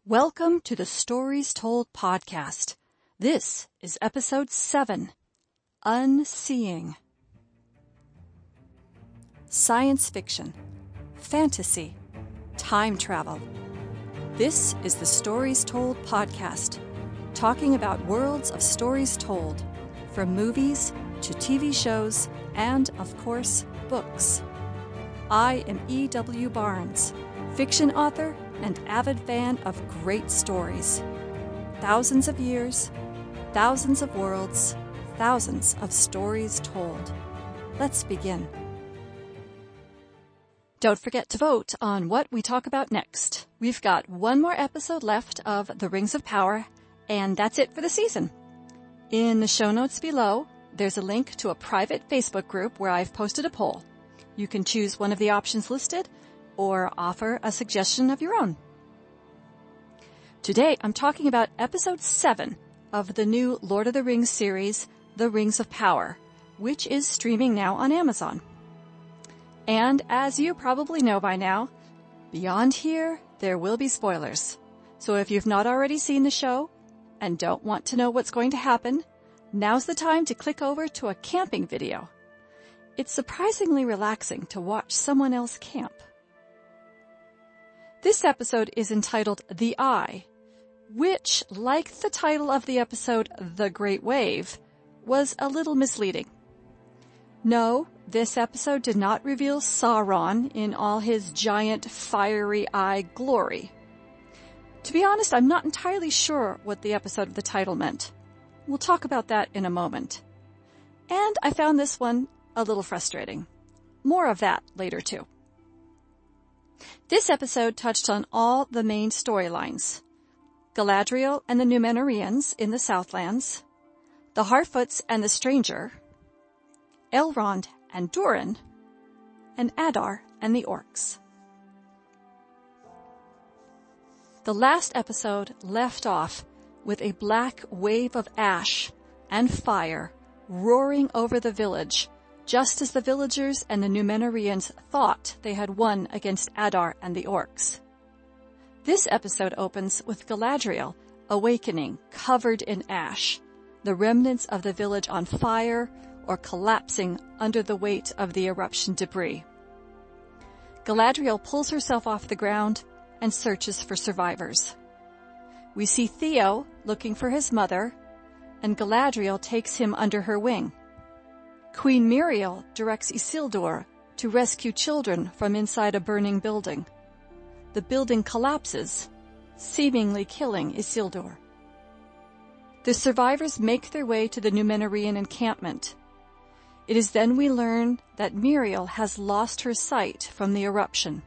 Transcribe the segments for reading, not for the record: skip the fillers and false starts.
Welcome to the Stories Told podcast. This is episode 7, Unseeing. Science fiction, fantasy, time travel. This is the Stories Told podcast, talking about worlds of stories told, from movies to TV shows and, of course, books. I am E.W. Barnes, fiction author and avid fan of great stories. Thousands of years, thousands of worlds, thousands of stories told. Let's begin. Don't forget to vote on what we talk about next. We've got one more episode left of The Rings of Power, and that's it for the season. In the show notes below, there's a link to a private Facebook group where I've posted a poll. You can choose one of the options listed or offer a suggestion of your own. Today, I'm talking about episode 7 of the new Lord of the Rings series, The Rings of Power, which is streaming now on Amazon. And as you probably know by now, beyond here, there will be spoilers. So if you've not already seen the show and don't want to know what's going to happen, now's the time to click over to a camping video. It's surprisingly relaxing to watch someone else camp. This episode is entitled The Eye, which, like the title of the episode The Great Wave, was a little misleading. No, this episode did not reveal Sauron in all his giant fiery eye glory. To be honest, I'm not entirely sure what the episode of the title meant. We'll talk about that in a moment. And I found this one a little frustrating. More of that later too. This episode touched on all the main storylines. Galadriel and the Númenóreans in the Southlands, the Harfoots and the Stranger, Elrond and Durin, and Adar and the Orcs. The last episode left off with a black wave of ash and fire roaring over the village, just as the villagers and the Númenóreans thought they had won against Adar and the Orcs. This episode opens with Galadriel awakening, covered in ash, the remnants of the village on fire or collapsing under the weight of the eruption debris. Galadriel pulls herself off the ground and searches for survivors. We see Theo looking for his mother, and Galadriel takes him under her wing. Queen Miriel directs Isildur to rescue children from inside a burning building. The building collapses, seemingly killing Isildur. The survivors make their way to the Númenórean encampment. It is then we learn that Miriel has lost her sight from the eruption.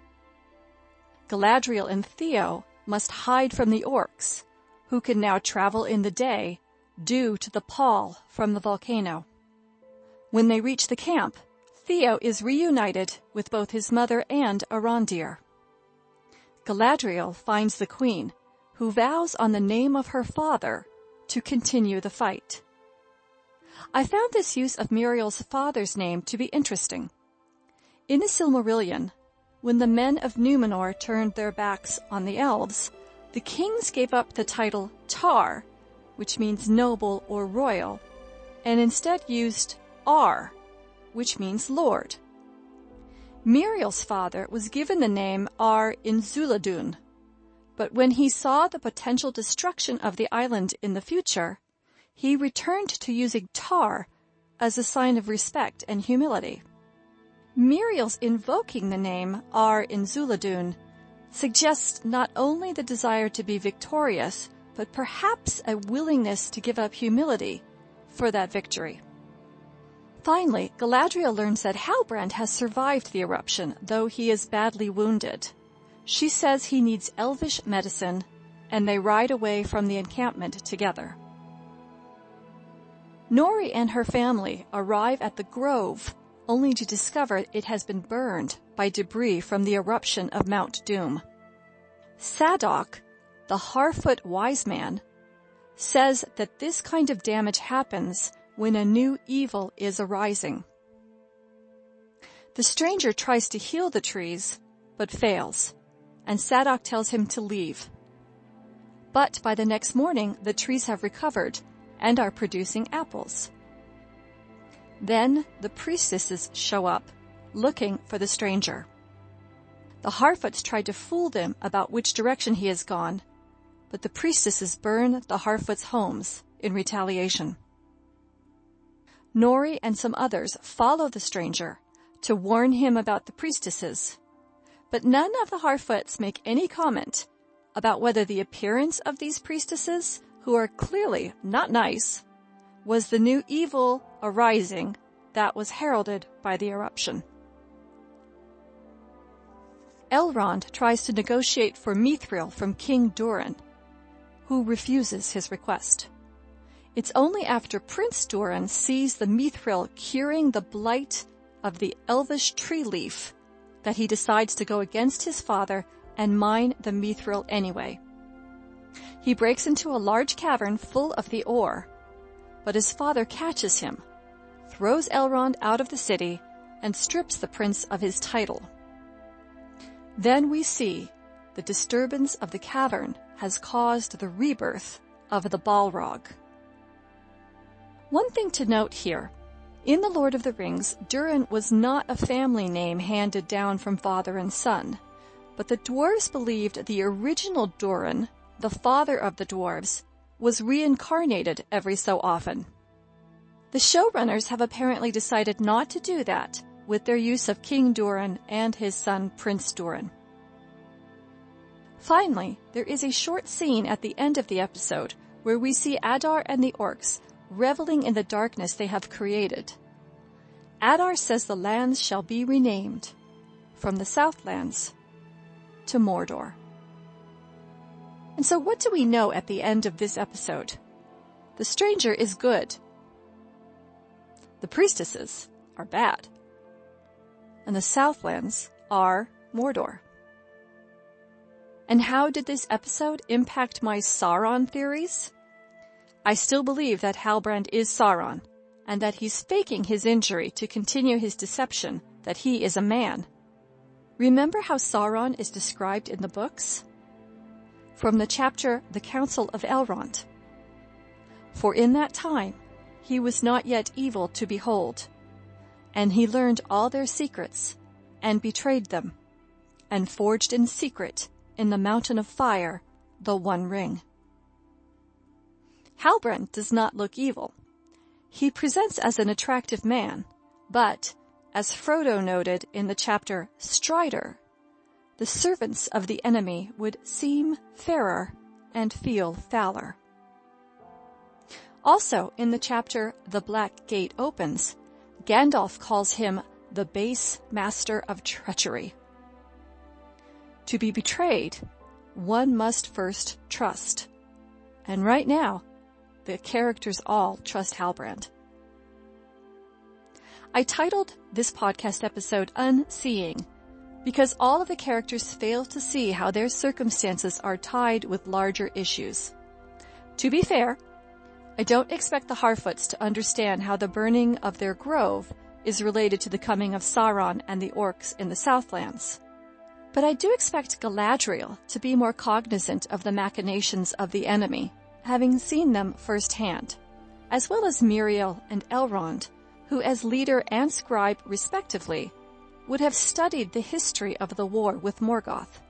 Galadriel and Theo must hide from the orcs, who can now travel in the day due to the pall from the volcano. When they reach the camp, Theo is reunited with both his mother and Arondir. Galadriel finds the queen, who vows on the name of her father to continue the fight. I found this use of Miriel's father's name to be interesting. In the Silmarillion, when the men of Númenor turned their backs on the elves, the kings gave up the title Tar, which means noble or royal, and instead used Ar, which means lord. Miriel's father was given the name Ar-Inzuladun, but when he saw the potential destruction of the island in the future, he returned to using Tar as a sign of respect and humility. Miriel's invoking the name Ar-Inzuladun suggests not only the desire to be victorious, but perhaps a willingness to give up humility for that victory. Finally, Galadriel learns that Halbrand has survived the eruption, though he is badly wounded. She says he needs elvish medicine, and they ride away from the encampment together. Nori and her family arrive at the grove, only to discover it has been burned by debris from the eruption of Mount Doom. Sadok, the Harfoot wise man, says that this kind of damage happens when a new evil is arising. The stranger tries to heal the trees, but fails, and Sadok tells him to leave. But by the next morning, the trees have recovered and are producing apples. Then the priestesses show up, looking for the stranger. The Harfoots tried to fool them about which direction he has gone, but the priestesses burn the Harfoots' homes in retaliation. Nori and some others follow the stranger to warn him about the priestesses, but none of the Harfoots make any comment about whether the appearance of these priestesses, who are clearly not nice, was the new evil arising that was heralded by the eruption. Elrond tries to negotiate for Mithril from King Durin, who refuses his request. It's only after Prince Durin sees the Mithril curing the blight of the elvish tree leaf that he decides to go against his father and mine the Mithril anyway. He breaks into a large cavern full of the ore, but his father catches him, throws Elrond out of the city, and strips the prince of his title. Then we see the disturbance of the cavern has caused the rebirth of the Balrog. One thing to note here, in The Lord of the Rings, Durin was not a family name handed down from father and son, but the dwarves believed the original Durin, the father of the dwarves, was reincarnated every so often. The showrunners have apparently decided not to do that with their use of King Durin and his son Prince Durin. Finally, there is a short scene at the end of the episode where we see Adar and the orcs reveling in the darkness they have created. Adar says the lands shall be renamed from the Southlands to Mordor. And so what do we know at the end of this episode? The stranger is good. The priestesses are bad. And the Southlands are Mordor. And how did this episode impact my Sauron theories? I still believe that Halbrand is Sauron, and that he's faking his injury to continue his deception that he is a man. Remember how Sauron is described in the books? From the chapter, The Council of Elrond. For in that time he was not yet evil to behold, and he learned all their secrets, and betrayed them, and forged in secret in the mountain of fire the One Ring. Halbrand does not look evil. He presents as an attractive man, but, as Frodo noted in the chapter Strider, the servants of the enemy would seem fairer and feel fouler. Also, in the chapter The Black Gate Opens, Gandalf calls him the base master of treachery. To be betrayed, one must first trust. And right now, the characters all trust Halbrand. I titled this podcast episode Unseeing because all of the characters fail to see how their circumstances are tied with larger issues. To be fair, I don't expect the Harfoots to understand how the burning of their grove is related to the coming of Sauron and the orcs in the Southlands. But I do expect Galadriel to be more cognizant of the machinations of the enemy, having seen them firsthand, as well as Miriel and Elrond, who as leader and scribe respectively, would have studied the history of the war with Morgoth.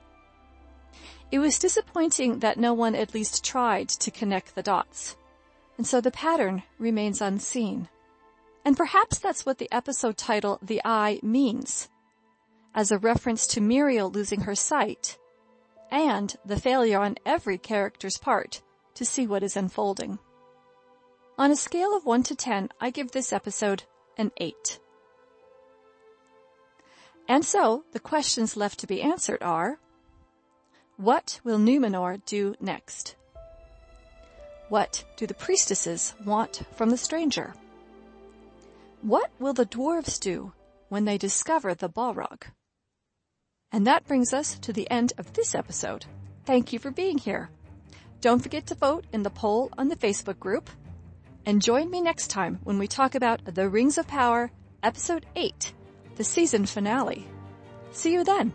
It was disappointing that no one at least tried to connect the dots, and so the pattern remains unseen. And perhaps that's what the episode title The Eye means, as a reference to Miriel losing her sight, and the failure on every character's part to see what is unfolding. On a scale of 1 to 10, I give this episode an 8. And so, the questions left to be answered are, what will Numenor do next? What do the priestesses want from the stranger? What will the dwarves do when they discover the Balrog? And that brings us to the end of this episode. Thank you for being here. Don't forget to vote in the poll on the Facebook group. And join me next time when we talk about The Rings of Power, Episode 8, the season finale. See you then.